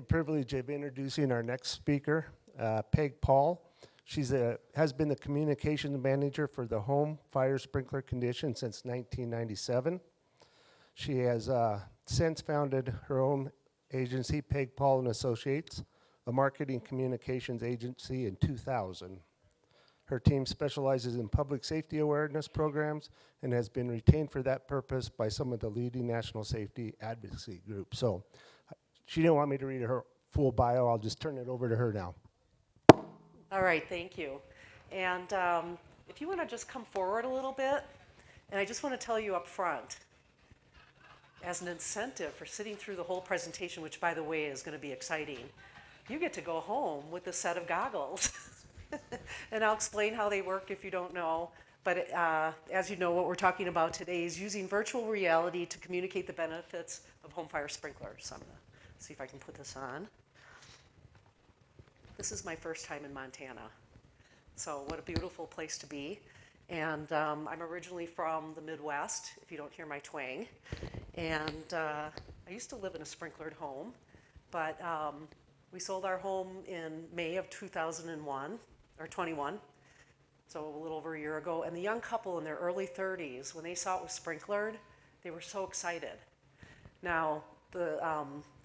The privilege of introducing our next speaker, Peg Paul. Has been the communications manager for the home fire sprinkler condition since 1997. She has since founded her own agency, Peg Paul and Associates, a marketing communications agency in 2000. Her team specializes in public safety awareness programs and has been retained for that purpose by some of the leading national safety advocacy groups. So she didn't want me to read her full bio. I'll just turn it over to her now. All right, thank you. And if you want to just come forward a little bit, and I just want to tell you up front, as an incentive for sitting through the whole presentation, which by the way is going to be exciting, you get to go home with a set of goggles. And I'll explain how they work if you don't know. But as you know, what we're talking about today is using virtual reality to communicate the benefits of home fire sprinklers. So I'm going to see if I can put this on. This is my first time in Montana. So what a beautiful place to be. And I'm originally from the Midwest, if you don't hear my twang. And I used to live in a sprinklered home, but we sold our home in May of 2001, or 21, so a little over a year ago. And the young couple in their early 30s, when they saw it was sprinklered, they were so excited. Now, the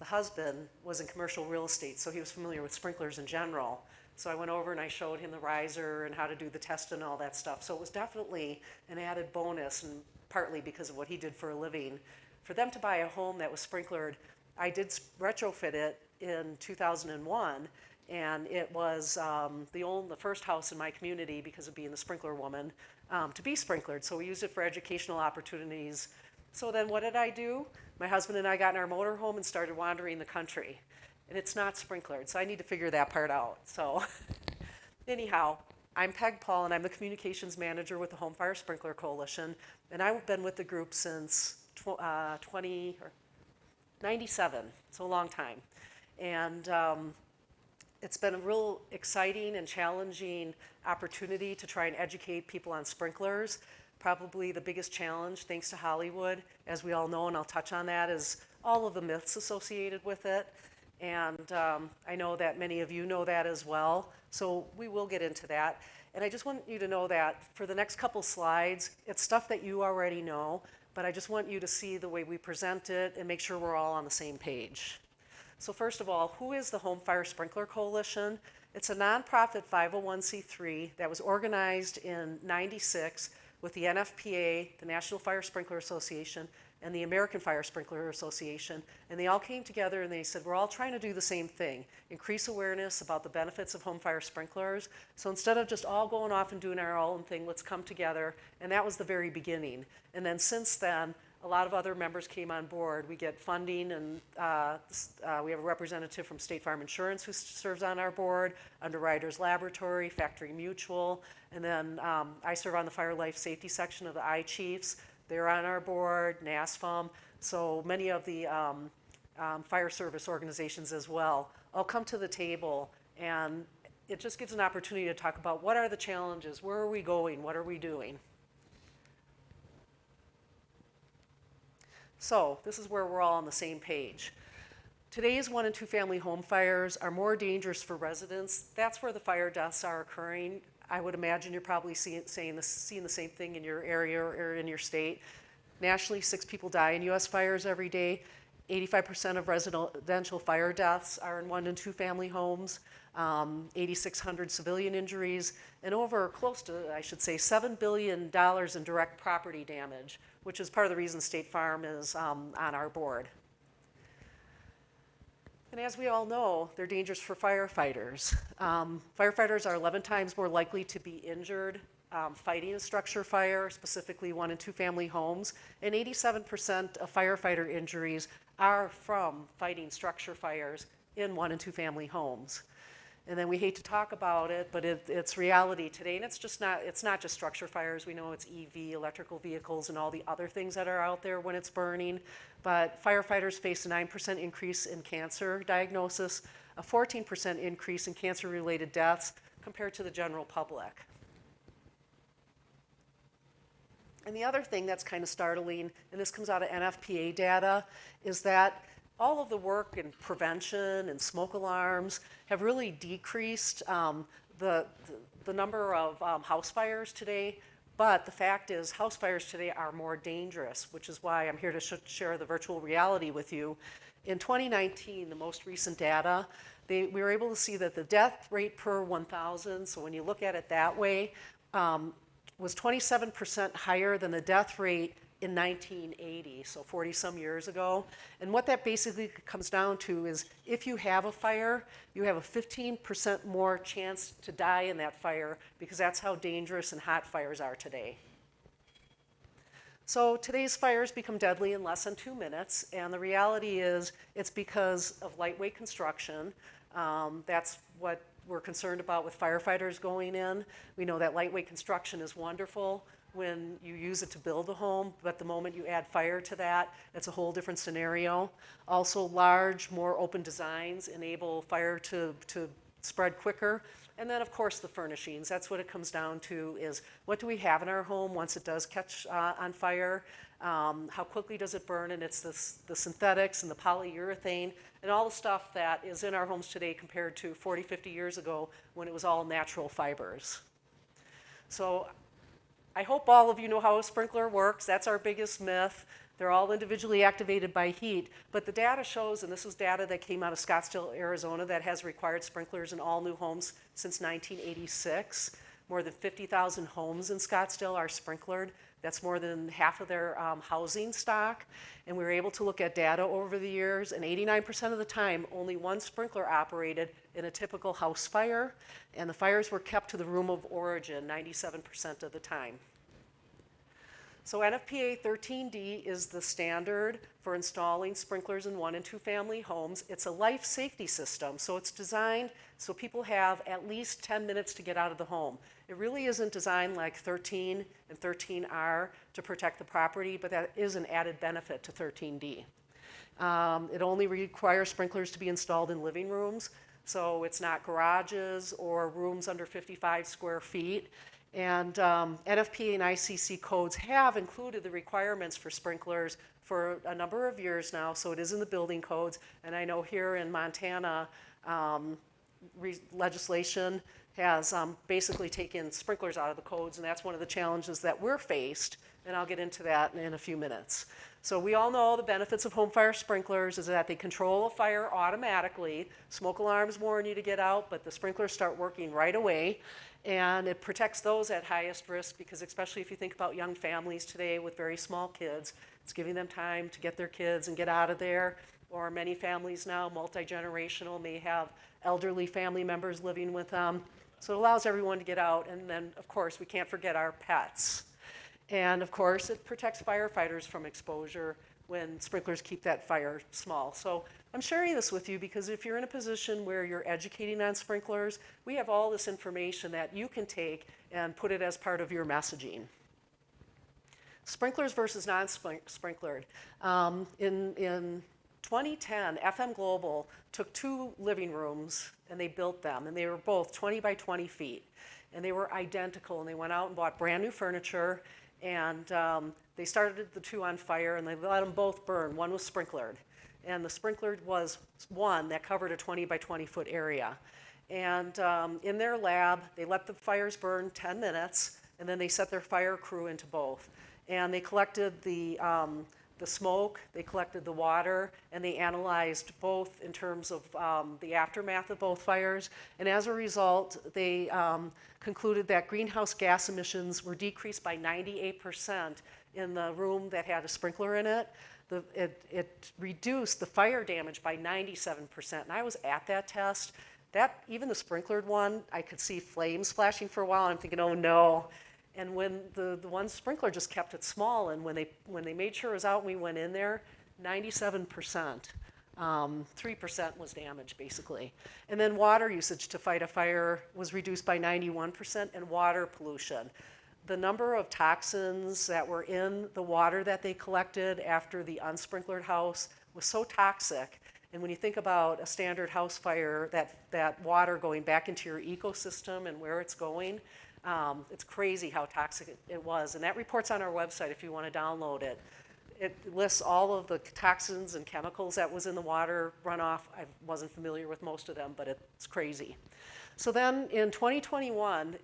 husband was in commercial real estate, so he was familiar with sprinklers in general. So I went over and I showed him the riser and how to do the test and all that stuff. So it was definitely an added bonus, and partly because of what he did for a living. For them to buy a home that was sprinklered, I did retrofit it in 2001, and it was the first house in my community, because of being the sprinkler woman, to be sprinklered. So we used it for educational opportunities. So then what did I do? My husband and I got in our motorhome and started wandering the country. And it's not sprinklered, so I need to figure that part out. So anyhow, I'm Peg Paul, and I'm the communications manager with the Home Fire Sprinkler Coalition. And I've been with the group since 97, so a long time. And it's been a real exciting and challenging opportunity to try and educate people on sprinklers. Probably the biggest challenge, thanks to Hollywood, as we all know, and I'll touch on that, is all of the myths associated with it. And I know that many of you know that as well, so we will get into that. And I just want you to know that for the next couple slides, it's stuff that you already know, but I just want you to see the way we present it and make sure we're all on the same page. So first of all, who is the Home Fire Sprinkler Coalition? It's a nonprofit 501c3 that was organized in '96 with the NFPA, the National Fire Sprinkler Association, and the American Fire Sprinkler Association. And they all came together and they said, we're all trying to do the same thing, increase awareness about the benefits of home fire sprinklers. So instead of just all going off and doing our own thing, let's come together. And that was the very beginning. And then since then, a lot of other members came on board. We get funding, and we have a representative from State Farm Insurance who serves on our board, Underwriters Laboratory, Factory Mutual, and then I serve on the Fire Life Safety section of the I-Chiefs. They're on our board, NASFAM, so many of the fire service organizations as well all come to the table, and it just gives an opportunity to talk about what are the challenges, where are we going, what are we doing. So this is where we're all on the same page. Today's 1- and 2-family home fires are more dangerous for residents. That's where the fire deaths are occurring. I would imagine you're probably seeing the same thing in your area or in your state. Nationally, 6 people die in U.S. fires every day. 85% of residential fire deaths are in 1- and 2-family homes. 8,600 civilian injuries, and over close to, I should say, $7 billion in direct property damage, which is part of the reason State Farm is on our board. And as we all know, they're dangerous for firefighters. Firefighters are 11 times more likely to be injured fighting a structure fire, specifically 1- and 2-family homes, and 87% of firefighter injuries are from fighting structure fires in 1- and 2-family homes. And then we hate to talk about it, but it's reality today. And it's not just structure fires. We know it's EV, electrical vehicles, and all the other things that are out there when it's burning. But firefighters face a 9% increase in cancer diagnosis, a 14% increase in cancer-related deaths compared to the general public. And the other thing that's kind of startling, and this comes out of NFPA data, is that all of the work in prevention and smoke alarms have really decreased the, the number of house fires today. But the fact is, house fires today are more dangerous, which is why I'm here to share the virtual reality with you. In 2019, the most recent data, we were able to see that the death rate per 1,000, so when you look at it that way, was 27% higher than the death rate in 1980, so 40 some years ago. And what that basically comes down to is if you have a fire, you have a 15% more chance to die in that fire, because that's how dangerous and hot fires are today. So today's fires become deadly in less than 2 minutes, and the reality is it's because of lightweight construction. That's what we're concerned about with firefighters going in. We know that lightweight construction is wonderful when you use it to build a home, but the moment you add fire to that, it's a whole different scenario. Also, large, more open designs enable fire to spread quicker. And then, of course, the furnishings. That's what it comes down to, is what do we have in our home once it does catch on fire? How quickly does it burn? And it's the synthetics and the polyurethane and all the stuff that is in our homes today compared to 40, 50 years ago when it was all natural fibers. So I hope all of you know how a sprinkler works. That's our biggest myth. They're all individually activated by heat, but the data shows, and this was data that came out of Scottsdale, Arizona, that has required sprinklers in all new homes since 1986. More than 50,000 homes in Scottsdale are sprinklered. That's more than half of their housing stock. And we were able to look at data over the years, and 89% of the time, only one sprinkler operated in a typical house fire, and the fires were kept to the room of origin 97% of the time. So NFPA 13D is the standard for installing sprinklers in 1- and 2-family homes. It's a life safety system, so it's designed so people have at least 10 minutes to get out of the home. It really isn't designed like 13 and 13R to protect the property, but that is an added benefit to 13D. It only requires sprinklers to be installed in living rooms, so it's not garages or rooms under 55 square feet. And NFPA and ICC codes have included the requirements for sprinklers for a number of years now, so it is in the building codes. And I know here in Montana, legislation has basically taken sprinklers out of the codes, and that's one of the challenges that we're faced, and I'll get into that in a few minutes. So we all know the benefits of home fire sprinklers is that they control a fire automatically. Smoke alarms warn you to get out, but the sprinklers start working right away. And it protects those at highest risk, because especially if you think about young families today with very small kids, it's giving them time to get their kids and get out of there. Or many families now, multi-generational, may have elderly family members living with them. So it allows everyone to get out. And then, of course, we can't forget our pets. And of course, it protects firefighters from exposure when sprinklers keep that fire small. So I'm sharing this with you because if you're in a position where you're educating on sprinklers, we have all this information that you can take and put it as part of your messaging. Sprinklers versus non-sprinklered. In 2010, FM Global took 2 living rooms and they built them, and they were both 20 by 20 feet. And they were identical, and they went out and bought brand new furniture, and they started the 2 on fire, and they let them both burn. One was sprinklered, and the sprinklered was one that covered a 20 by 20 foot area. And in their lab, they let the fires burn 10 minutes, and then they set their fire crew into both. And they collected the smoke, they collected the water, and they analyzed both in terms of the aftermath of both fires. And as a result, they concluded that greenhouse gas emissions were decreased by 98% in the room that had a sprinkler in it. It reduced the fire damage by 97%. And I was at that test. Even the sprinklered one, I could see flames flashing for a while, and I'm thinking, oh no. And when the one sprinkler just kept it small, and when they made sure it was out and we went in there, 97%. 3% was damaged, basically. And then water usage to fight a fire was reduced by 91%, and water pollution. The number of toxins that were in the water that they collected after the unsprinklered house was so toxic. And when you think about a standard house fire, that water going back into your ecosystem and where it's going, it's crazy how toxic it was. And that report's on our website if you want to download it. It lists all of the toxins and chemicals that was in the water runoff. I wasn't familiar with most of them, but it's crazy. So then in 2021,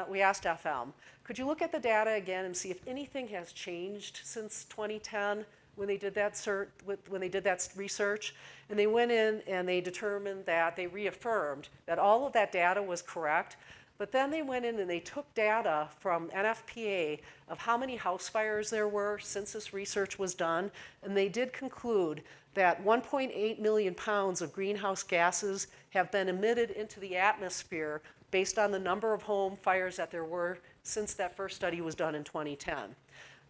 we asked FM, could you look at the data again and see if anything has changed since 2010 when they did that research? And they went in and they determined that they reaffirmed that all of that data was correct. But then they went in and they took data from NFPA of how many house fires there were since this research was done, and they did conclude that 1.8 million pounds of greenhouse gases have been emitted into the atmosphere based on the number of home fires that there were since that first study was done in 2010.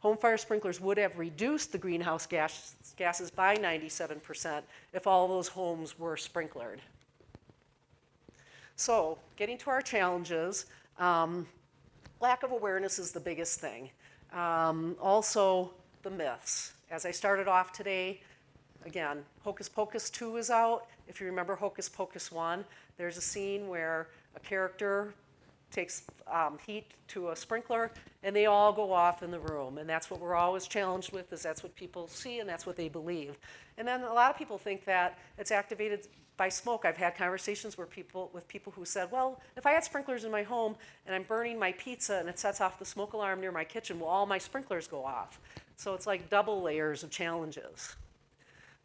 Home fire sprinklers would have reduced the greenhouse gases by 97% if all those homes were sprinklered. So, getting to our challenges, lack of awareness is the biggest thing. Also, the myths. As I started off today, again, Hocus Pocus 2 is out. If you remember Hocus Pocus 1, there's a scene where a character takes heat to a sprinkler and they all go off in the room. And that's what we're always challenged with, is that's what people see and that's what they believe. And then a lot of people think that it's activated by smoke. I've had conversations with people who said, well, if I had sprinklers in my home and I'm burning my pizza and it sets off the smoke alarm near my kitchen, will all my sprinklers go off? So it's like double layers of challenges.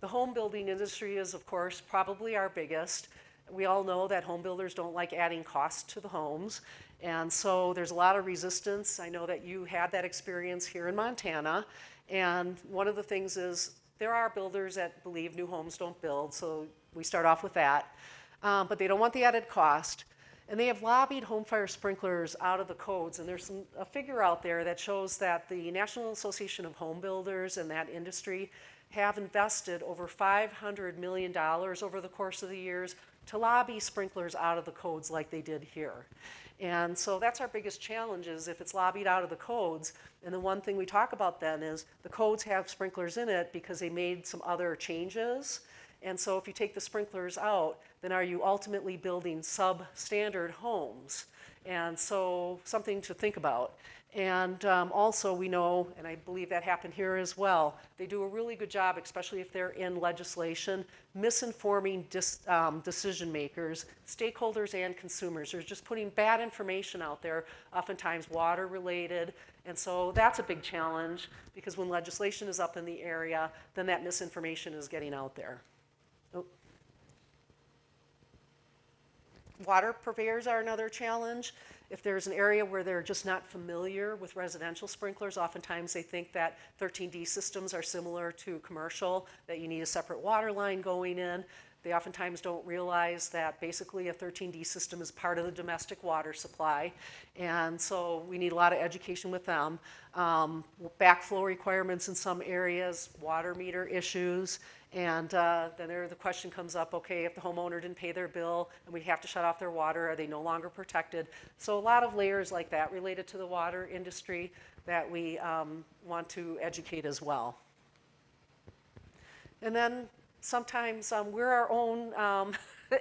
The home building industry is, of course, probably our biggest. We all know that home builders don't like adding costs to the homes, and so there's a lot of resistance. I know that you had that experience here in Montana, and one of the things is there are builders that believe new homes don't build, so we start off with that, but they don't want the added cost. And they have lobbied home fire sprinklers out of the codes, and there's a figure out there that shows that the National Association of Home Builders and that industry have invested over $500 million over the course of the years to lobby sprinklers out of the codes like they did here. And so that's our biggest challenge, is if it's lobbied out of the codes. And the one thing we talk about then is the codes have sprinklers in it because they made some other changes. And so if you take the sprinklers out, then are you ultimately building substandard homes? And so something to think about. And also we know, and I believe that happened here as well, they do a really good job, especially if they're in legislation, misinforming decision makers, stakeholders, and consumers. They're just putting bad information out there, oftentimes water related. And so that's a big challenge, because when legislation is up in the area, then that misinformation is getting out there. Oh. Water purveyors are another challenge. If there's an area where they're just not familiar with residential sprinklers, oftentimes they think that 13D systems are similar to commercial, that you need a separate water line going in. They oftentimes don't realize that basically a 13D system is part of the domestic water supply. And so we need a lot of education with them. Backflow requirements in some areas, water meter issues. And then the question comes up, okay, if the homeowner didn't pay their bill and we have to shut off their water, are they no longer protected? So a lot of layers like that related to the water industry that we want to educate as well. And then sometimes we're our own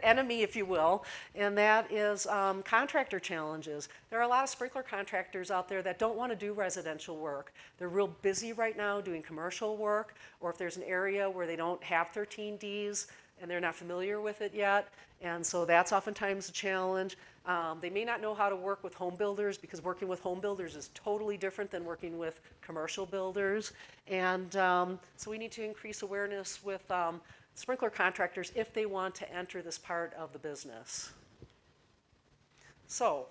enemy, if you will, and that is contractor challenges. There are a lot of sprinkler contractors out there that don't want to do residential work. They're real busy right now doing commercial work, or if there's an area where they don't have 13Ds and they're not familiar with it yet, and so that's oftentimes a challenge. They may not know how to work with home builders, because working with home builders is totally different than working with commercial builders, and so we need to increase awareness with sprinkler contractors if they want to enter this part of the business. So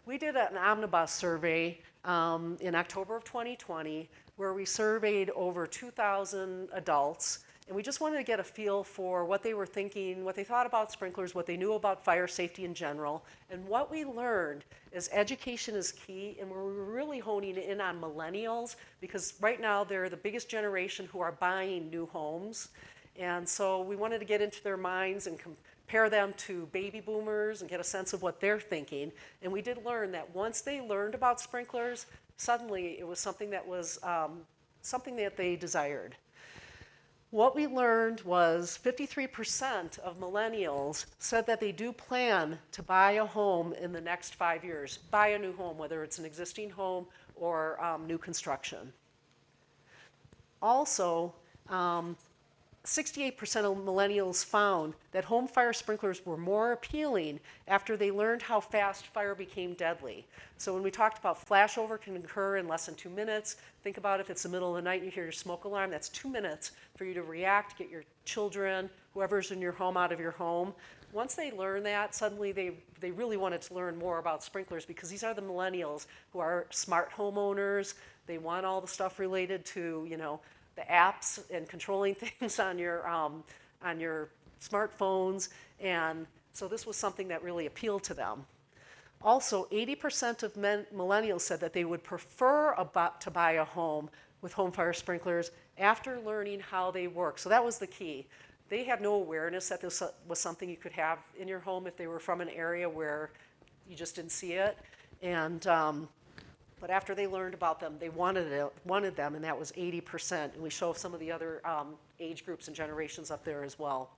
we did an omnibus survey in October of 2020 where we surveyed over 2,000 adults, and we just wanted to get a feel for what they were thinking, what they thought about sprinklers, what they knew about fire safety in general. And what we learned is education is key, and we're really honing in on millennials, because right now they're the biggest generation who are buying new homes. And so we wanted to get into their minds and compare them to baby boomers and get a sense of what they're thinking. And we did learn that once they learned about sprinklers, suddenly it was something that they desired. What we learned was 53% of millennials said that they do plan to buy a home in the next 5 years, buy a new home, whether it's an existing home or new construction. Also, 68% of millennials found that home fire sprinklers were more appealing after they learned how fast fire became deadly. So when we talked about flashover can occur in less than 2 minutes, think about if it's the middle of the night and you hear your smoke alarm, that's 2 minutes for you to react, get your children, whoever's in your home out of your home. Once they learn that, suddenly they really wanted to learn more about sprinklers because these are the millennials who are smart homeowners. They want all the stuff related to, the apps and controlling things on your smartphones, and so this was something that really appealed to them. Also, 80% of millennials said that they would prefer to buy a home with home fire sprinklers after learning how they work. So that was the key. They had no awareness that this was something you could have in your home if they were from an area where you just didn't see it, and but after they learned about them, they wanted them, and that was 80%. And we show some of the other age groups and generations up there as well.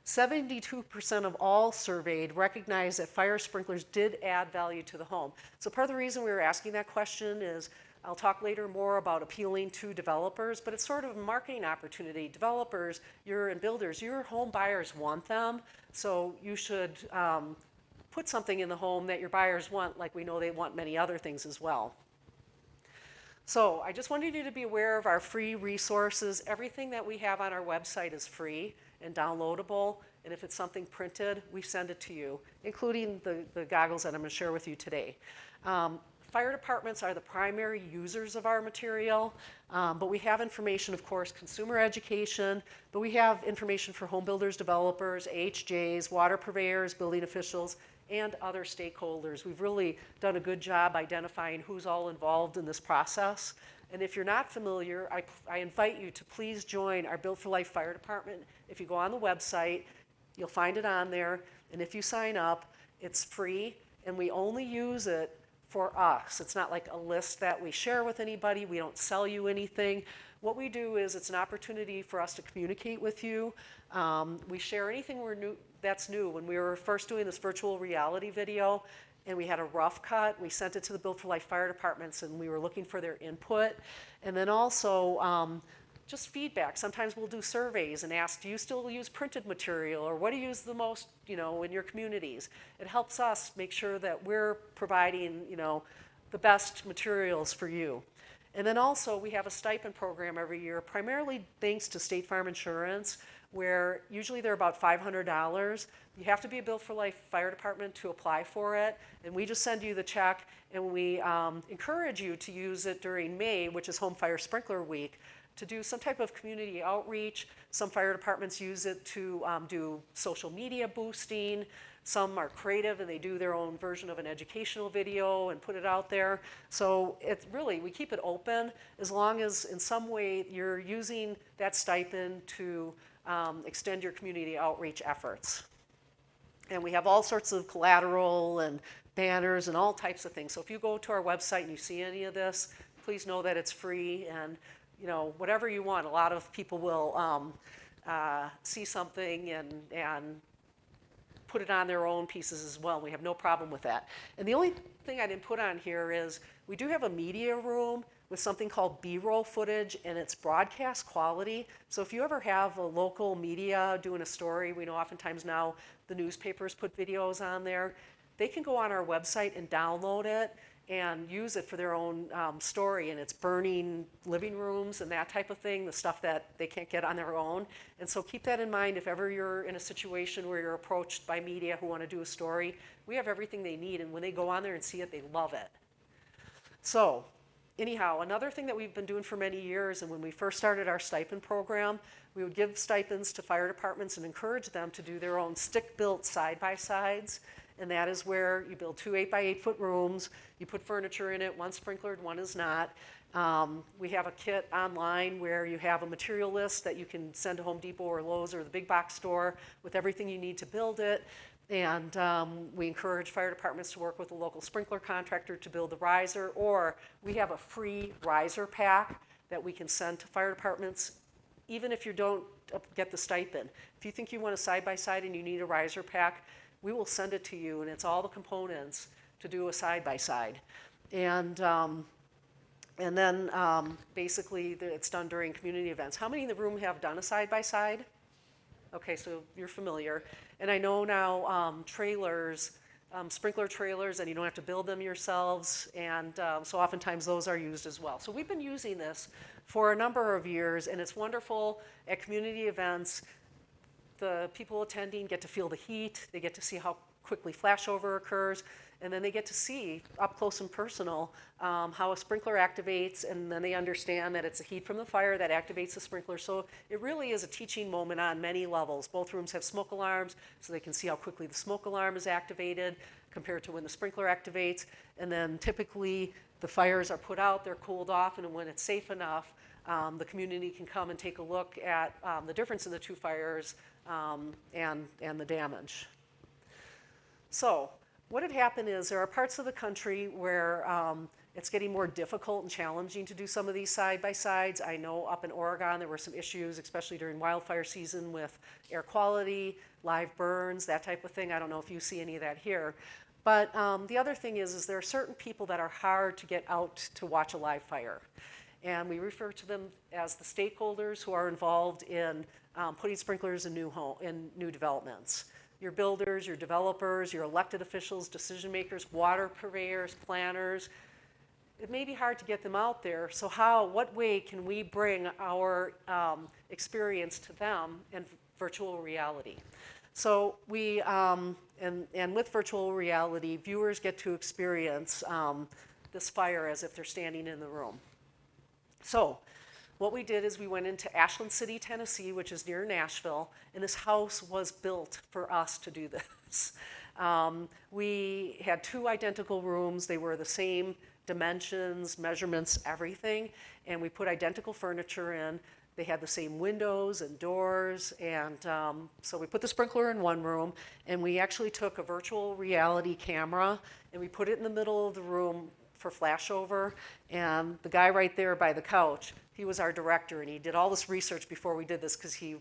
72% of all surveyed recognized that fire sprinklers did add value to the home. So part of the reason we were asking that question is, I'll talk later more about appealing to developers, but it's sort of a marketing opportunity. Developers, and builders, your home buyers want them, so you should put something in the home that your buyers want, like we know they want many other things as well. So I just wanted you to be aware of our free resources. Everything that we have on our website is free and downloadable, and if it's something printed, we send it to you, including the goggles that I'm going to share with you today. Fire departments are the primary users of our material, but we have information, of course, consumer education, but we have information for home builders, developers, AHJs, water purveyors, building officials, and other stakeholders. We've really done a good job identifying who's all involved in this process. And if you're not familiar, I invite you to please join our Built for Life Fire Department. If you go on the website, you'll find it on there. And if you sign up, it's free, and we only use it for us. It's not like a list that we share with anybody. We don't sell you anything. What we do is it's an opportunity for us to communicate with you. We share anything that's new. When we were first doing this virtual reality video and we had a rough cut, we sent it to the Built for Life fire departments and we were looking for their input. And then also just feedback. Sometimes we'll do surveys and ask, do you still use printed material, or what do you use the most, in your communities? It helps us make sure that we're providing, the best materials for you. And then also we have a stipend program every year, primarily thanks to State Farm Insurance, where usually they're about $500. You have to be a Built for Life fire department to apply for it, and we just send you the check, and we encourage you to use it during May, which is Home Fire Sprinkler Week, to do some type of community outreach. Some fire departments use it to do social media boosting. Some are creative and they do their own version of an educational video and put it out there. So it's really, we keep it open as long as in some way you're using that stipend to extend your community outreach efforts. And we have all sorts of collateral and banners and all types of things. So if you go to our website and you see any of this, please know that it's free, and whatever you want. A lot of people will see something and put it on their own pieces as well. We have no problem with that. And the only thing I didn't put on here is we do have a media room with something called B-roll footage, and it's broadcast quality. So if you ever have a local media doing a story, we know oftentimes now the newspapers put videos on there, they can go on our website and download it and use it for their own story, and it's burning living rooms and that type of thing, the stuff that they can't get on their own. And so keep that in mind if ever you're in a situation where you're approached by media who want to do a story. We have everything they need, and when they go on there and see it, they love it. So anyhow, another thing that we've been doing for many years, and when we first started our stipend program, we would give stipends to fire departments and encourage them to do their own stick-built side-by-sides. And that is where you build 2 8-by-8 foot rooms, you put furniture in it, one's sprinklered, one is not. We have a kit online where you have a material list that you can send to Home Depot or Lowe's or the big box store with everything you need to build it. And we encourage fire departments to work with a local sprinkler contractor to build the riser, or we have a free riser pack that we can send to fire departments even if you don't get the stipend. If you think you want a side-by-side and you need a riser pack, we will send it to you, and it's all the components to do a side-by-side. And And then basically it's done during community events. How many in the room have done a side-by-side? Okay, so you're familiar. And I know now trailers, sprinkler trailers, and you don't have to build them yourselves. And so oftentimes those are used as well. So we've been using this for a number of years, and it's wonderful at community events. The people attending get to feel the heat. They get to see how quickly flashover occurs. And then they get to see up close and personal how a sprinkler activates, and then they understand that it's the heat from the fire that activates the sprinkler. So it really is a teaching moment on many levels. Both rooms have smoke alarms, so they can see how quickly the smoke alarm is activated compared to when the sprinkler activates. And then typically the fires are put out, they're cooled off, and when it's safe enough, the community can come and take a look at the difference in the two fires and the damage. So what had happened is there are parts of the country where it's getting more difficult and challenging to do some of these side-by-sides. I know up in Oregon there were some issues, especially during wildfire season, with air quality, live burns, that type of thing. I don't know if you see any of that here. But the other thing is there are certain people that are hard to get out to watch a live fire. And we refer to them as the stakeholders who are involved in putting sprinklers in new developments. Your builders, your developers, your elected officials, decision makers, water purveyors, planners. It may be hard to get them out there, so what way can we bring our experience to them in virtual reality? So we, and with virtual reality, viewers get to experience this fire as if they're standing in the room. So what we did is we went into Ashland City, Tennessee, which is near Nashville, and this house was built for us to do this. We had 2 identical rooms. They were the same dimensions, measurements, everything, and we put identical furniture in. They had the same windows and doors, and so we put the sprinkler in one room, and we actually took a virtual reality camera, and we put it in the middle of the room for flashover, and the guy right there by the couch, he was our director, and he did all this research before we did this because he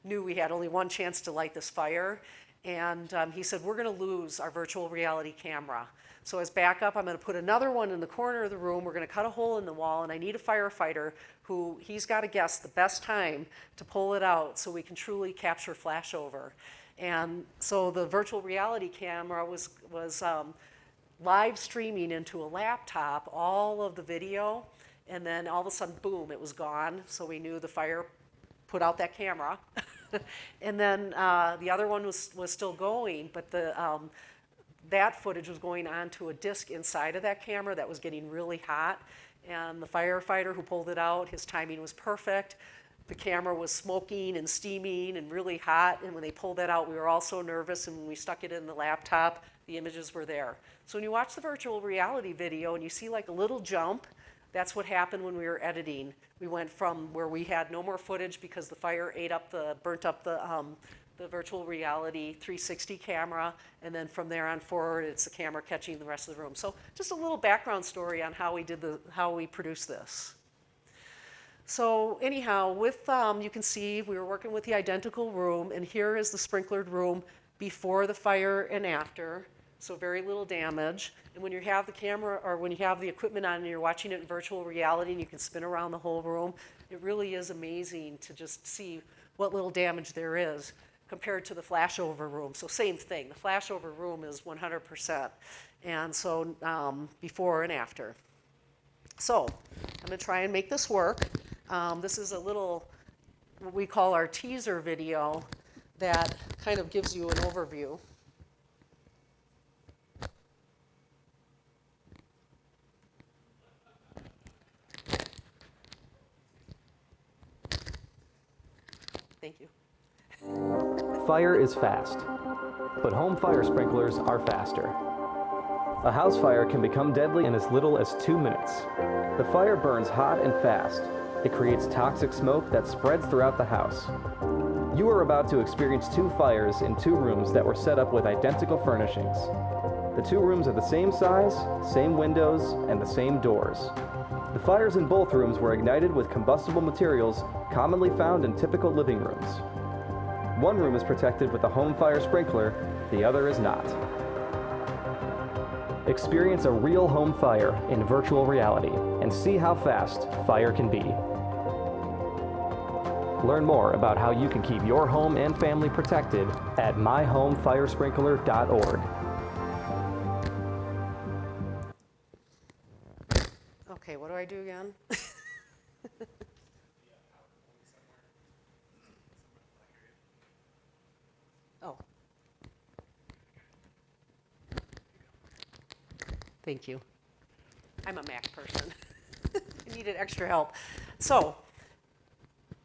knew we had only one chance to light this fire, and he said, we're going to lose our virtual reality camera. So as backup, I'm going to put another one in the corner of the room. We're going to cut a hole in the wall, and I need a firefighter who he's got to guess the best time to pull it out so we can truly capture flashover. And so the virtual reality camera was live streaming into a laptop all of the video, and then all of a sudden, boom, it was gone. So we knew the fire put out that camera. And then the other one was still going, but that footage was going onto a disc inside of that camera that was getting really hot. And the firefighter who pulled it out, his timing was perfect. The camera was smoking and steaming and really hot. And when they pulled that out, we were all so nervous. And when we stuck it in the laptop, the images were there. So when you watch the virtual reality video and you see like a little jump, that's what happened when we were editing. We went from where we had no more footage because the fire burnt up the virtual reality 360 camera, and then from there on forward, it's the camera catching the rest of the room. So just a little background story on how we produced this. So anyhow, you can see we were working with the identical room, and here is the sprinklered room before the fire and after. So very little damage. And when you have the camera or when you have the equipment on and you're watching it in virtual reality and you can spin around the whole room, it really is amazing to just see what little damage there is compared to the flashover room. So same thing, the flashover room is 100%. And so before and after. So I'm gonna try and make this work. This is a little, what we call our teaser video that kind of gives you an overview. Thank you. Fire is fast, but home fire sprinklers are faster. A house fire can become deadly in as little as 2 minutes. The fire burns hot and fast. It creates toxic smoke that spreads throughout the house. You are about to experience 2 fires in 2 rooms that were set up with identical furnishings. The 2 rooms are the same size, same windows, and the same doors. The fires in both rooms were ignited with combustible materials commonly found in typical living rooms. One room is protected with a home fire sprinkler, the other is not. Experience a real home fire in virtual reality and and see how fast fire can be. Learn more about how you can keep your home and family protected at myhomefiresprinkler.org. Okay, what do I do again? Oh. Thank you. I'm a Mac person. I needed extra help. So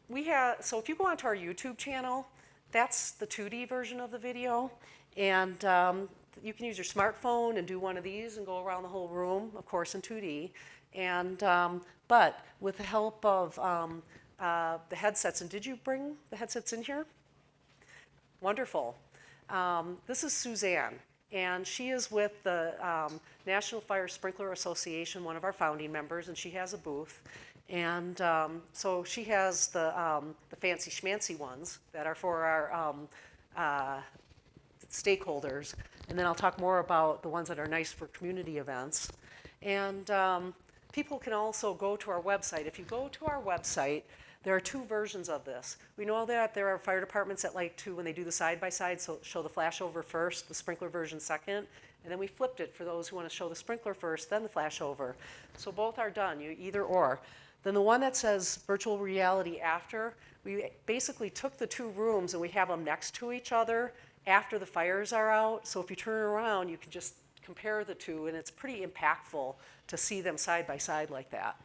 if you go onto our YouTube channel, that's the 2D version of the video. And you can use your smartphone and do one of these and go around the whole room, of course, in 2D. And but with the help of the headsets, and did you bring the headsets in here? Wonderful. This is Suzanne, and she is with the National Fire Sprinkler Association, one of our founding members, and she has a booth. And so she has the fancy schmancy ones that are for our stakeholders. And then I'll talk more about the ones that are nice for community events. And people can also go to our website. If you go to our website, there are two versions of this. We know that there are fire departments that like to, when they do the side-by-side, so show the flashover first, the sprinkler version second, and then we flipped it for those who want to show the sprinkler first, then the flashover. So both are done, you either or. Then the one that says virtual reality after, we basically took the two rooms and we have them next to each other after the fires are out. So if you turn around, you can just compare the two, and it's pretty impactful to see them side by side like that.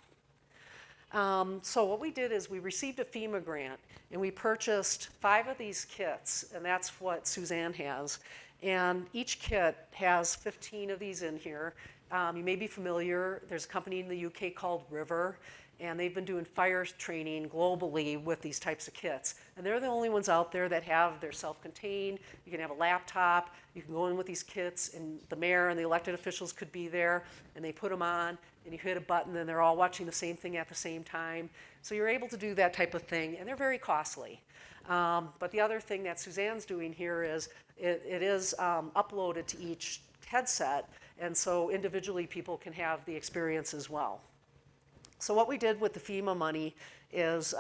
So what we did is we received a FEMA grant, and we purchased 5 of these kits, and that's what Suzanne has. And each kit has 15 of these in here. You may be familiar, there's a company in the UK called River, and they've been doing fire training globally with these types of kits. And they're the only ones out there that have, they're self-contained, you can have a laptop, you can go in with these kits, and the mayor and the elected officials could be there, and they put them on, and you hit a button, and they're all watching the same thing at the same time. So you're able to do that type of thing, and they're very costly. But the other thing that Suzanne's doing here is it is uploaded to each headset, and so individually people can have the experience as well. So what we did with the FEMA money is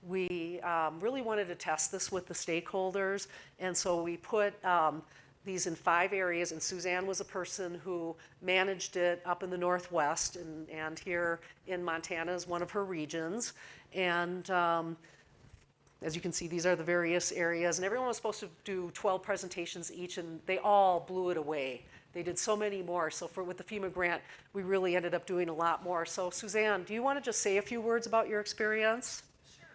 we really wanted to test this with the stakeholders, and so we put these in 5 areas, and Suzanne was a person who managed it up in the Northwest, and here in Montana is one of her regions. And as you can see, these are the various areas, and everyone was supposed to do 12 presentations each, and they all blew it away. They did so many more. So with the FEMA grant, we really ended up doing a lot more. So Suzanne, do you want to just say a few words about your experience? Sure.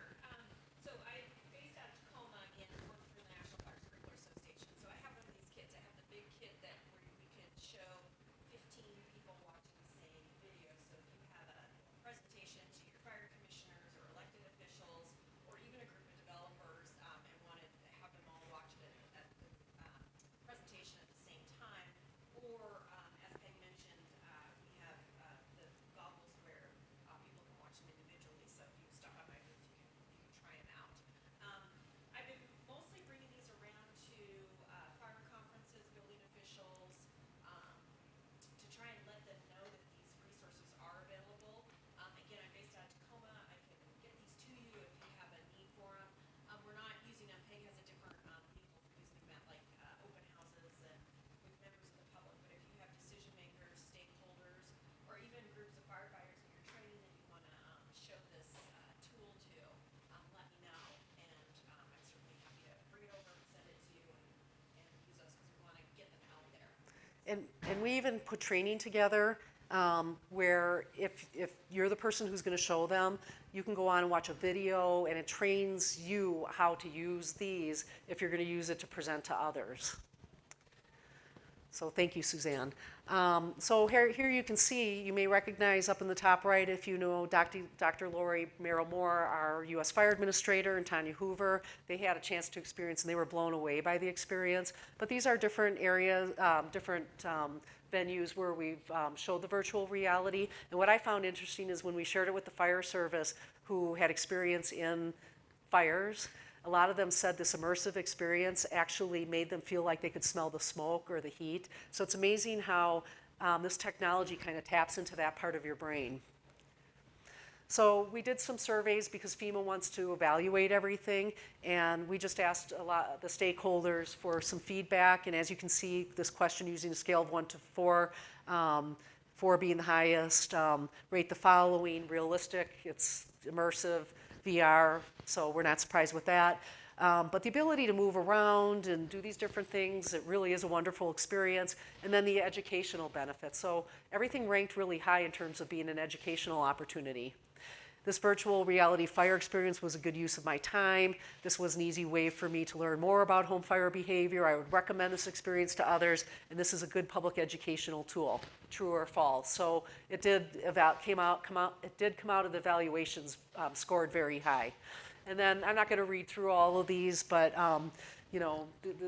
So I'm based out of Tacoma and work for the National Fire Sprinkler Association. So I have one of these kits. I have the big kit where we could show 15 people watching the same video. So if you have a presentation to your fire commissioners or elected officials, or even a group of developers, and wanted to have them all watch it at the presentation at the same time, or as Peg mentioned, we have the goggles where people can watch them individually. So if you stop by my booth, you can try them out. I've been mostly bringing these around to fire conferences, building officials, to try and let them know that these resources are available. Again, I'm based out of Tacoma. I can get these to you if you have a need for them. We're not using them. Peg has a different vehicle for using them at like open houses and with members of the public. But if you have decision makers, stakeholders, or even groups of firefighters in your training that you want to show this tool to, let me know. And I'm certainly happy to bring it over and send it to you and use those because we want to get them out there. And we even put training together where if you're the person who's going to show them, you can go on and watch a video, and it trains you how to use these if you're going to use it to present to others. So thank you, Suzanne. So here you can see, you may recognize up in the top right, if you know Dr. Lori Merrill Moore, our U.S. Fire Administrator, and Tanya Hoover. They had a chance to experience, and they were blown away by the experience. But these are different areas, different venues where we've showed the virtual reality. And what I found interesting is when we shared it with the fire service who had experience in fires, a lot of them said this immersive experience actually made them feel like they could smell the smoke or the heat. So it's amazing how this technology kind of taps into that part of your brain. So we did some surveys because FEMA wants to evaluate everything, and we just asked a lot of the stakeholders for some feedback. And as you can see, this question using a scale of 1 to 4, 4 being the highest, rate the following: realistic, it's immersive, VR, so we're not surprised with that. But the ability to move around and do these different things, it really is a wonderful experience. And then the educational benefits. So everything ranked really high in terms of being an educational opportunity. This virtual reality fire experience was a good use of my time. This was an easy way for me to learn more about home fire behavior. I would recommend this experience to others, and this is a good public educational tool, true or false. So it did come out of the evaluations, scored very high. And then I'm not going to read through all of these, but you know,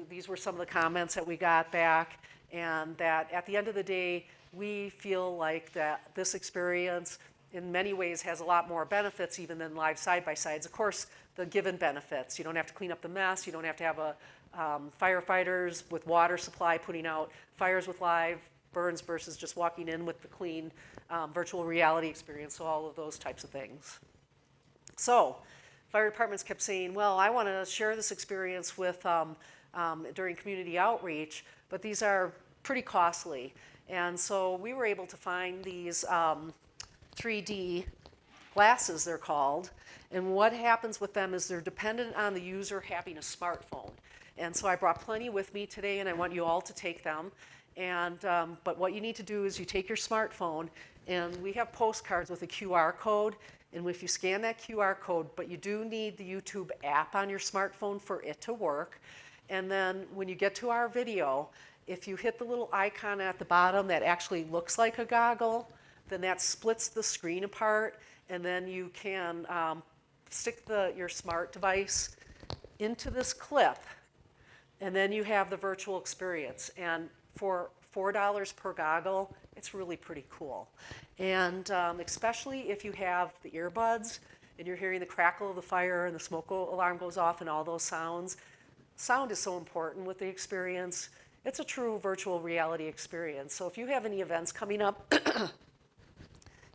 these were some of the comments that we got back, and that at the end of the day, we feel like that this experience in many ways has a lot more benefits even than live side-by-sides. Of course, the given benefits. You don't have to clean up the mess. You don't have to have firefighters with water supply putting out fires with live burns versus just walking in with the clean virtual reality experience, so all of those types of things. So fire departments kept saying, well, I want to share this experience with during community outreach, but these are pretty costly. And so we were able to find these 3D glasses, they're called, and what happens with them is they're dependent on the user having a smartphone. And so I brought plenty with me today, and I want you all to take them. And but what you need to do is you take your smartphone, and we have postcards with a QR code, and if you scan that QR code, but you do need the YouTube app on your smartphone for it to work. And then when you get to our video, if you hit the little icon at the bottom that actually looks like a goggle, then that splits the screen apart, and then you can stick your smart device into this clip, and then you have the virtual experience. And for $4 per goggle, it's really pretty cool. And especially if you have the earbuds and you're hearing the crackle of the fire and the smoke alarm goes off and all those sounds. Sound is so important with the experience. It's a true virtual reality experience. So if you have any events coming up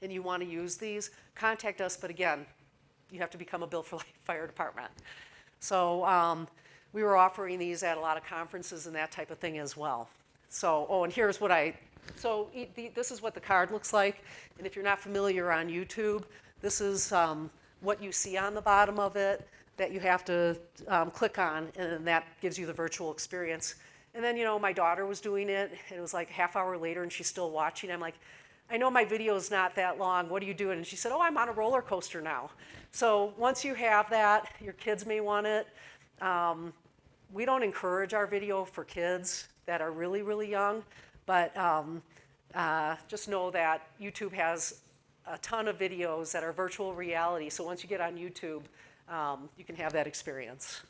and you want to use these, contact us. But again, you have to become a Built for Life Fire Department. So we were offering these at a lot of conferences and that type of thing as well. So, oh, and here's what this is what the card looks like. And if you're not familiar on YouTube, this is what you see on the bottom of it that you have to click on, and that gives you the virtual experience. And then, you know, my daughter was doing it, and it was like a half hour later, and she's still watching. I'm like, I know my video is not that long. What are you doing? And she said, oh, I'm on a roller coaster now. So once you have that, your kids may want it. We don't encourage our video for kids that are really, really young, but just know that YouTube has a ton of videos that are virtual reality. So once you get on YouTube, you can have that experience.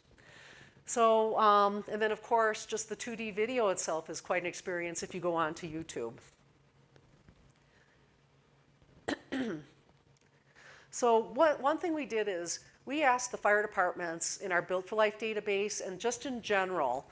So, and then of course, just the 2D video itself is quite an experience if you go on to YouTube. So one thing we did is we asked the fire departments in our Built for Life database and just in general,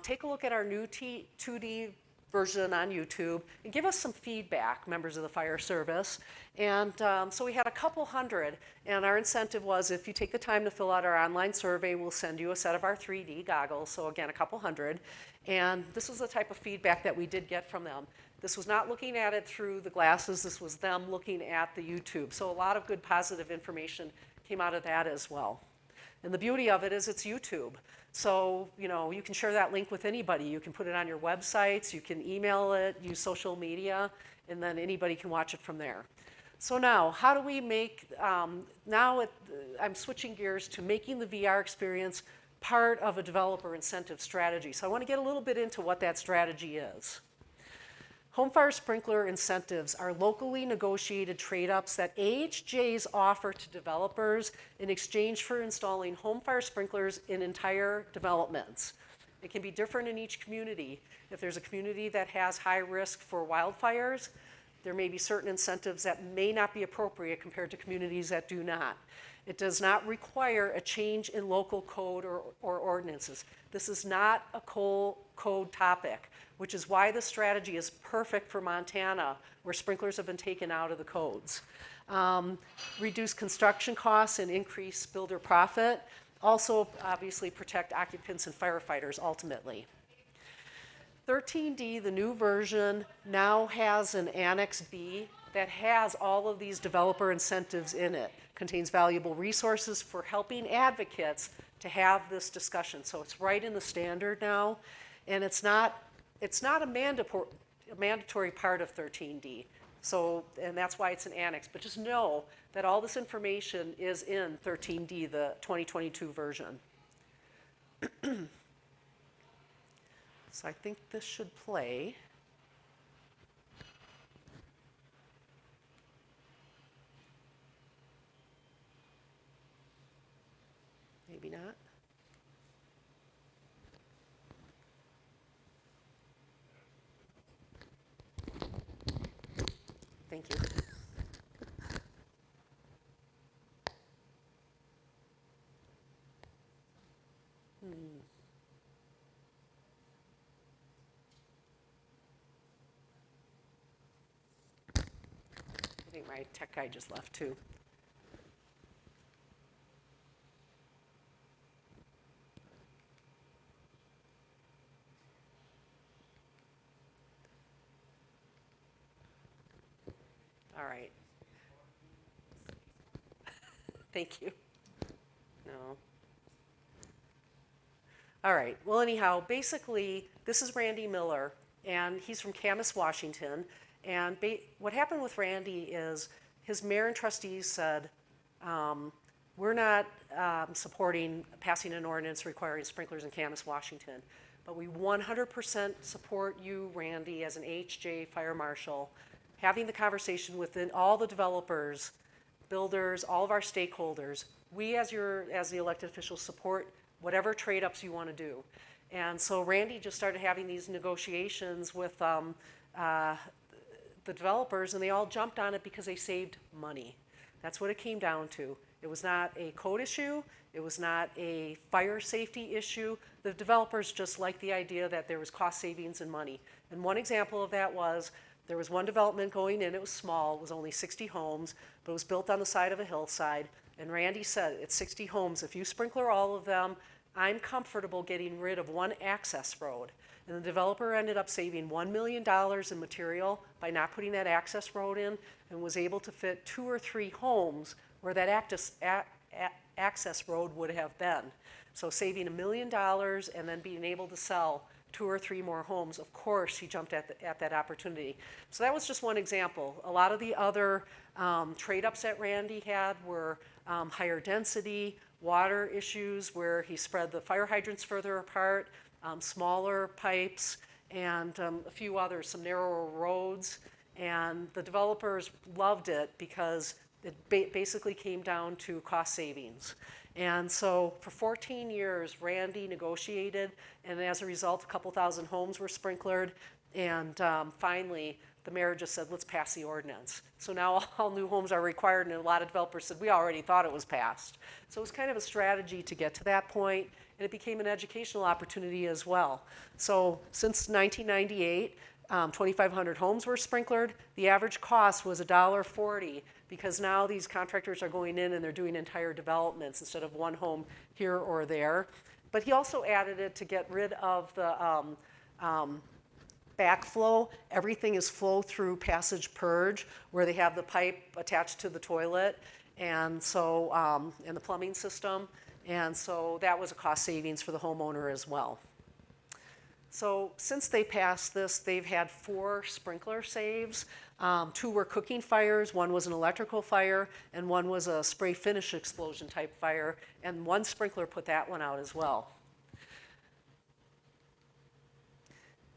take a look at our new 2D version on YouTube and give us some feedback, members of the fire service. And so we had a couple hundred, and our incentive was if you take the time to fill out our online survey, we'll send you a set of our 3D goggles. So again, a couple hundred. And this was the type of feedback that we did get from them. This was not looking at it through the glasses, this was them looking at the YouTube. So a lot of good positive information came out of that as well. And the beauty of it is it's YouTube. So, you know, you can share that link with anybody. You can put it on your websites, you can email it, use social media, and then anybody can watch it from there. So now, how do we make, I'm switching gears to making the VR experience part of a developer incentive strategy. So I want to get a little bit into what that strategy is. Home fire sprinkler incentives are locally negotiated trade-ups that AHJs offer to developers in exchange for installing home fire sprinklers in entire developments. It can be different in each community. If there's a community that has high risk for wildfires, there may be certain incentives that may not be appropriate compared to communities that do not. It does not require a change in local code or ordinances. This is not a code topic, which is why this strategy is perfect for Montana, where sprinklers have been taken out of the codes. reduce construction costs and increase builder profit. Also, obviously, protect occupants and firefighters ultimately. 13D, the new version, now has an Annex B that has all of these developer incentives in it. Contains valuable resources for helping advocates to have this discussion. So it's right in the standard now, and it's not a mandatory part of 13D. So, and that's why it's an annex. But just know that all this information is in 13D, the 2022 version. So I think this should play. Maybe not. Thank you. I think my tech guy just left too. All right. Thank you. No. All right. Well, anyhow, basically, this is Randy Miller, and he's from Camas, Washington. And what happened with Randy is his mayor and trustees said, we're not supporting passing an ordinance requiring sprinklers in Camas, Washington, but we 100% support you, Randy, as an HJ fire marshal, having the conversation with all the developers, builders, all of our stakeholders. We, as the elected officials, support whatever trade-ups you want to do. And so Randy just started having these negotiations with the developers, and they all jumped on it because they saved money. That's what it came down to. It was not a code issue. It was not a fire safety issue. The developers just liked the idea that there was cost savings and money. And one example of that was there was one development going in. It was small. It was only 60 homes, but it was built on the side of a hillside. And Randy said, it's 60 homes. If you sprinkler all of them, I'm comfortable getting rid of one access road. And the developer ended up saving $1 million in material by not putting that access road in, and was able to fit 2 or 3 homes where that access road would have been. So saving $1 million and then being able to sell 2 or 3 more homes. Of course, he jumped at that opportunity. So that was just one example. A lot of the other trade-ups that Randy had were higher density, water issues where he spread the fire hydrants further apart, smaller pipes, and a few others, some narrower roads. And the developers loved it because it basically came down to cost savings. And so for 14 years, Randy negotiated, and as a result, a couple thousand homes were sprinklered. And finally, the mayor just said, let's pass the ordinance. So now all new homes are required, and a lot of developers said, we already thought it was passed. So it was kind of a strategy to get to that point, and it became an educational opportunity as well. So since 1998, 2,500 homes were sprinklered. The average cost was $1.40, because now these contractors are going in and they're doing entire developments instead of one home here or there. But he also added it to get rid of the backflow. Everything is flow through passage purge, where they have the pipe attached to the toilet, and so and the plumbing system. And so that was a cost savings for the homeowner as well. So since they passed this, they've had 4 sprinkler saves. 2 were cooking fires, 1 was an electrical fire, and 1 was a spray finish explosion type fire, and 1 sprinkler put that one out as well.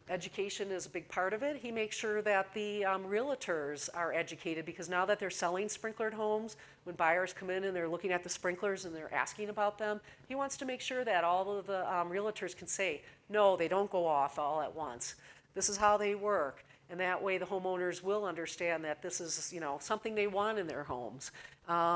Education is a big part of it. He makes sure that the realtors are educated, because now that they're selling sprinklered homes, when buyers come in and they're looking at the sprinklers and they're asking about them, he wants to make sure that all of the realtors can say, no, they don't go off all at once. This is how they work. And that way the homeowners will understand that this is, something they want in their homes.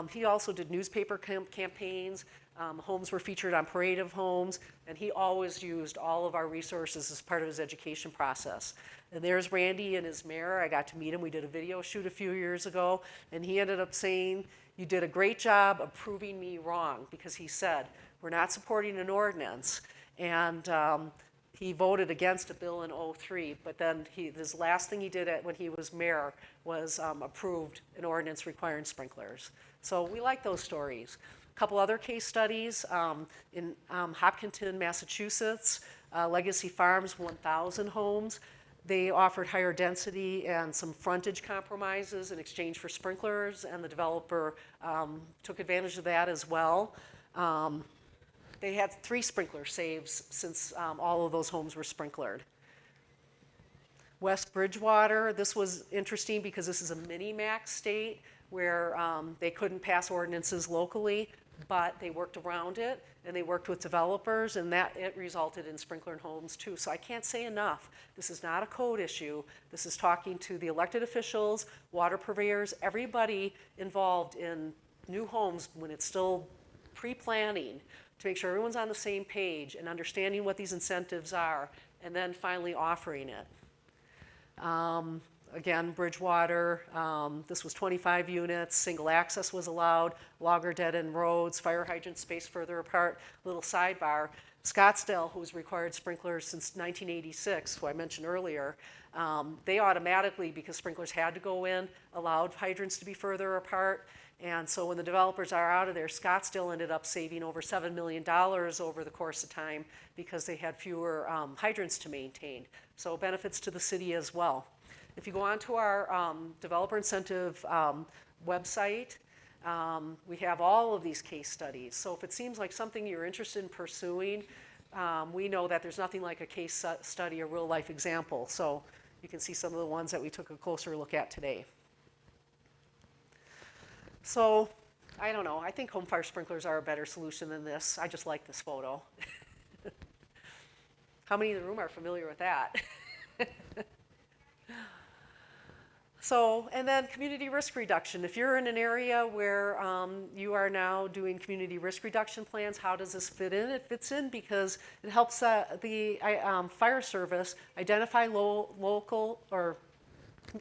He also did newspaper campaigns, Homes were featured on Parade of Homes, and he always used all of our resources as part of his education process. And there's Randy and his mayor. I got to meet him. We did a video shoot a few years ago, and he ended up saying, "You did a great job of proving me wrong," because he said, "We're not supporting an ordinance." And he voted against a bill in '03, but then his last thing he did when he was mayor was approved an ordinance requiring sprinklers. So we like those stories. A couple other case studies in Hopkinton, Massachusetts, Legacy Farms, 1,000 homes. They offered higher density and some frontage compromises in exchange for sprinklers, and the developer took advantage of that as well. They had 3 sprinkler saves since all of those homes were sprinklered. West Bridgewater, this was interesting because this is a mini-max state where they couldn't pass ordinances locally, but they worked around it and they worked with developers, and it resulted in sprinkler homes too. So I can't say enough. This is not a code issue. This is talking to the elected officials, water purveyors, everybody involved in new homes when it's still pre-planning, to make sure everyone's on the same page and understanding what these incentives are, and then finally offering it. Again, Bridgewater, this was 25 units, single access was allowed, logger dead-end roads, fire hydrant space further apart. Little sidebar, Scottsdale, who's required sprinklers since 1986, who I mentioned earlier, they automatically, because sprinklers had to go in, allowed hydrants to be further apart. And so when the developers are out of there, Scottsdale ended up saving over $7 million over the course of time because they had fewer hydrants to maintain. So benefits to the city as well. If you go onto our developer incentive website, we have all of these case studies. So if it seems like something you're interested in pursuing, we know that there's nothing like a case study, a real life example. So you can see some of the ones that we took a closer look at today. So, I don't know, I think home fire sprinklers are a better solution than this. I just like this photo. How many in the room are familiar with that? So, and then community risk reduction. If you're in an area where you are now doing community risk reduction plans, how does this fit in? It fits in because it helps the fire service identify local, or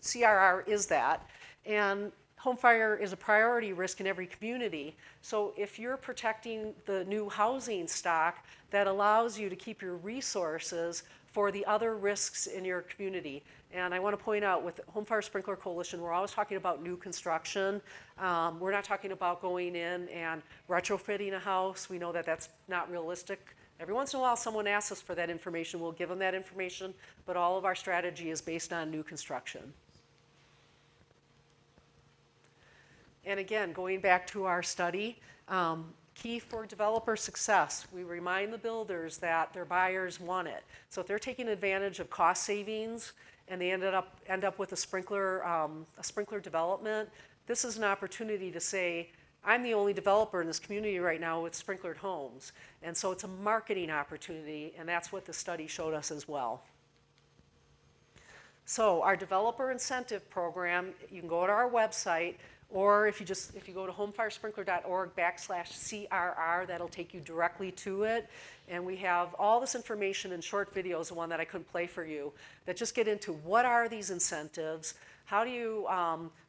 CRR is that, and home fire is a priority risk in every community. So if you're protecting the new housing stock, that allows you to keep your resources for the other risks in your community. And I want to point out with Home Fire Sprinkler Coalition, we're always talking about new construction. We're not talking about going in and retrofitting a house. We know that that's not realistic. Every once in a while, someone asks us for that information. We'll give them that information, but all of our strategy is based on new construction. And again, going back to our study, key for developer success, we remind the builders that their buyers want it. So if they're taking advantage of cost savings and they end up with a sprinkler development, this is an opportunity to say, I'm the only developer in this community right now with sprinklered homes. And so it's a marketing opportunity, and that's what the study showed us as well. So our developer incentive program, you can go to our website, or if you go to homefiresprinkler.org/CRR, that'll take you directly to it. And we have all this information in short videos, the one that I couldn't play for you, that just get into what are these incentives, how do you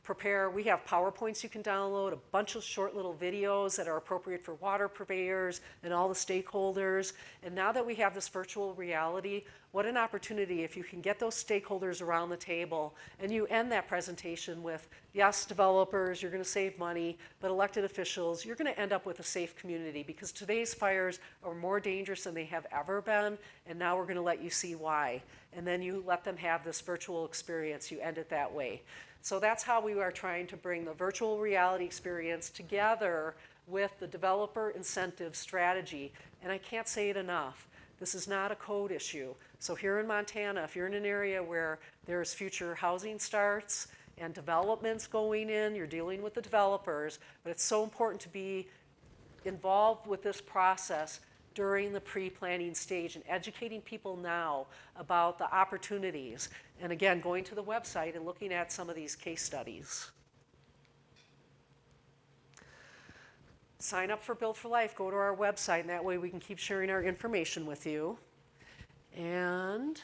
prepare. We have PowerPoints you can download, a bunch of short little videos that are appropriate for water purveyors and all the stakeholders. And now that we have this virtual reality, what an opportunity if you can get those stakeholders around the table and you end that presentation with, yes, developers, you're going to save money, but elected officials, you're going to end up with a safe community because today's fires are more dangerous than they have ever been, and now we're going to let you see why. And then you let them have this virtual experience. You end it that way. So that's how we are trying to bring the virtual reality experience together with the developer incentive strategy. And I can't say it enough. This is not a code issue. So here in Montana, if you're in an area where there's future housing starts and developments going in, you're dealing with the developers, but it's so important to be involved with this process during the pre-planning stage and educating people now about the opportunities. And again, going to the website and looking at some of these case studies. sign up for Build for Life. Go to our website, and that way we can keep sharing our information with you. And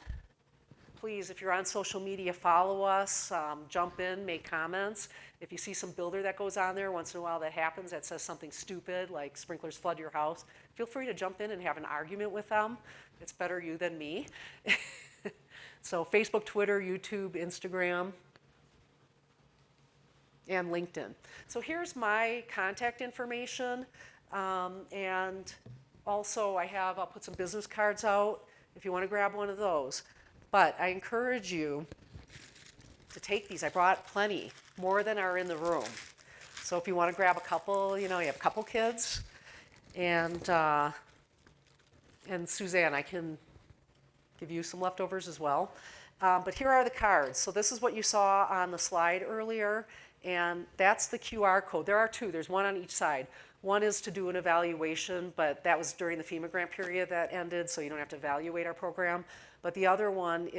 please, if you're on social media, follow us, jump in, make comments. If you see some builder that goes on there, once in a while that happens, that says something stupid, like sprinklers flood your house, feel free to jump in and have an argument with them. It's better you than me. So Facebook, Twitter, YouTube, Instagram, and LinkedIn. So here's my contact information. And also I'll put some business cards out if you want to grab one of those. But I encourage you to take these. I brought plenty, more than are in the room. So if you want to grab a couple, you have a couple kids, and Suzanne, I can give you some leftovers as well. But here are the cards. So this is what you saw on the slide earlier, and that's the QR code. There are two. There's one on each side. One is to do an evaluation, but that was during the FEMA grant period that ended, so you don't have to evaluate our program. But the other one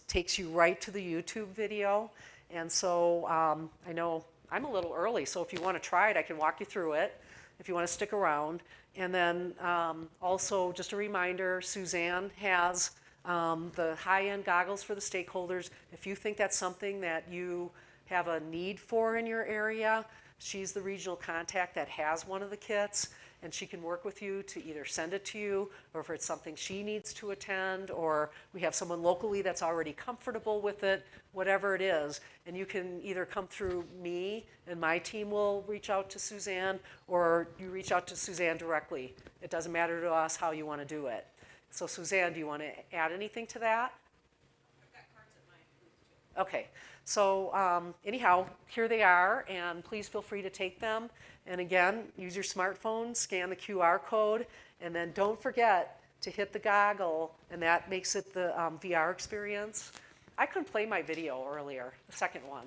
takes you right to the YouTube video. And so I know I'm a little early, so if you want to try it, I can walk you through it if you want to stick around. And then also, just a reminder, Suzanne has the high-end goggles for the stakeholders. If you think that's something that you have a need for in your area, she's the regional contact that has one of the kits, and she can work with you to either send it to you, or if it's something she needs to attend, or we have someone locally that's already comfortable with it, whatever it is. And you can either come through me and my team will reach out to Suzanne, or you reach out to Suzanne directly. It doesn't matter to us how you want to do it. So Suzanne, do you want to add anything to that? I've got cards at my booth too. Okay, so anyhow, here they are, and please feel free to take them. And again, use your smartphone, scan the QR code, and then don't forget to hit the goggle, and that makes it the VR experience. I couldn't play my video earlier, the second one.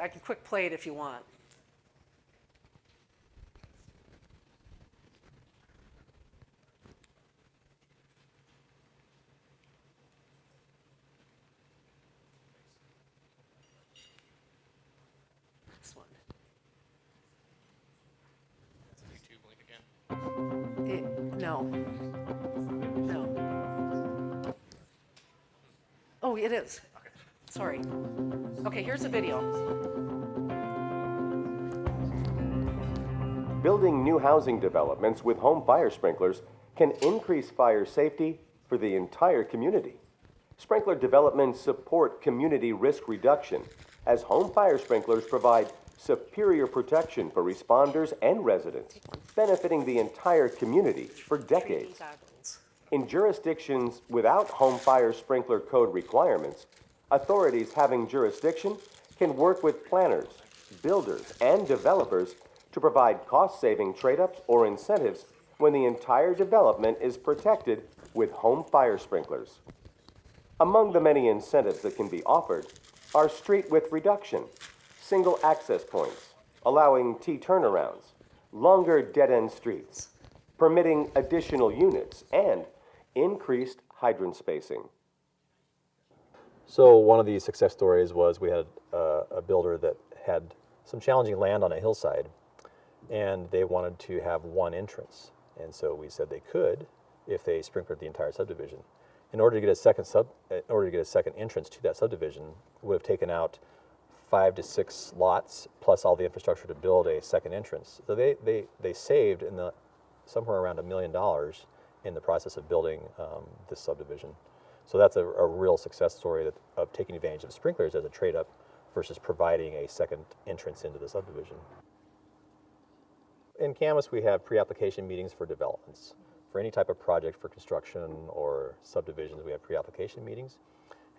I can quick play it if you want. This one. YouTube link again. No. No. Oh, it is. Sorry. Okay, here's a video. Building new housing developments with home fire sprinklers can increase fire safety for the entire community. Sprinkler developments support community risk reduction, as home fire sprinklers provide superior protection for responders and residents, benefiting the entire community for 3D decades. goggles. In jurisdictions without home fire sprinkler code requirements, authorities having jurisdiction can work with planners, builders, and developers to provide cost-saving trade-ups or incentives when the entire development is protected with home fire sprinklers. Among the many incentives that can be offered are street width reduction, single access points, allowing T-turnarounds, longer dead-end streets, permitting additional units, and increased hydrant spacing. So one of the success stories was we had a builder that had some challenging land on a hillside, and they wanted to have one entrance. And so we said they could if they sprinklered the entire subdivision. In order to get a second entrance to that subdivision, it would have taken out 5 to 6 lots plus all the infrastructure to build a second entrance. So they saved somewhere around $1 million in the process of building this subdivision. So that's a real success story of taking advantage of sprinklers as a trade-up versus providing a second entrance into the subdivision. In Camas, we have pre-application meetings for developments. For any type of project for construction or subdivisions, we have pre-application meetings.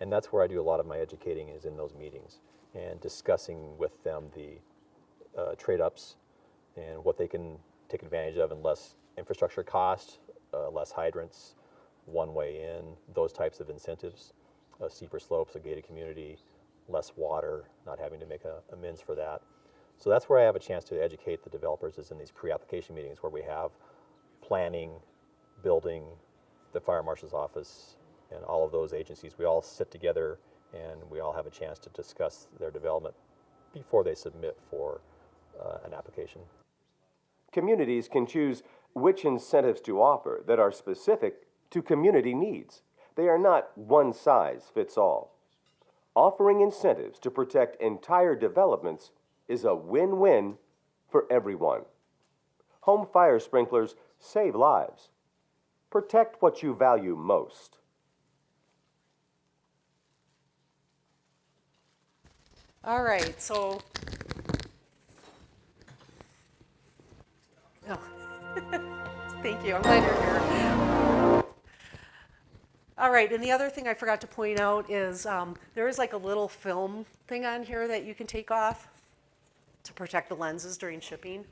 And that's where I do a lot of my educating, is in those meetings and discussing with them the trade-ups and what they can take advantage of, and less infrastructure cost, less hydrants, one way in, those types of incentives, steeper slopes, a gated community, less water, not having to make amends for that. So that's where I have a chance to educate the developers, is in these pre-application meetings where we have planning, building, the fire marshal's office, and all of those agencies. We all sit together and we all have a chance to discuss their development before they submit for an application. Communities can choose which incentives to offer that are specific to community needs. They are not one size fits all. Offering incentives to protect entire developments is a win-win for everyone. Home fire sprinklers save lives. Protect what you value most. All right, so. Oh. Thank you, I'm glad you're here. All right, and the other thing I forgot to point out is there is like a little film thing on here that you can take off to protect the lenses during shipping.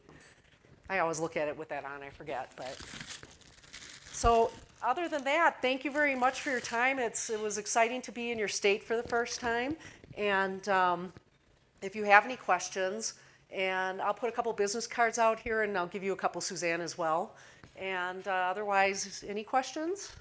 I always look at it with that on, I forget, but. So other than that, thank you very much for your time. It was exciting to be in your state for the first time. And if you have any questions, and I'll put a couple business cards out here, and I'll give you a couple, Suzanne, as well. And otherwise, any questions?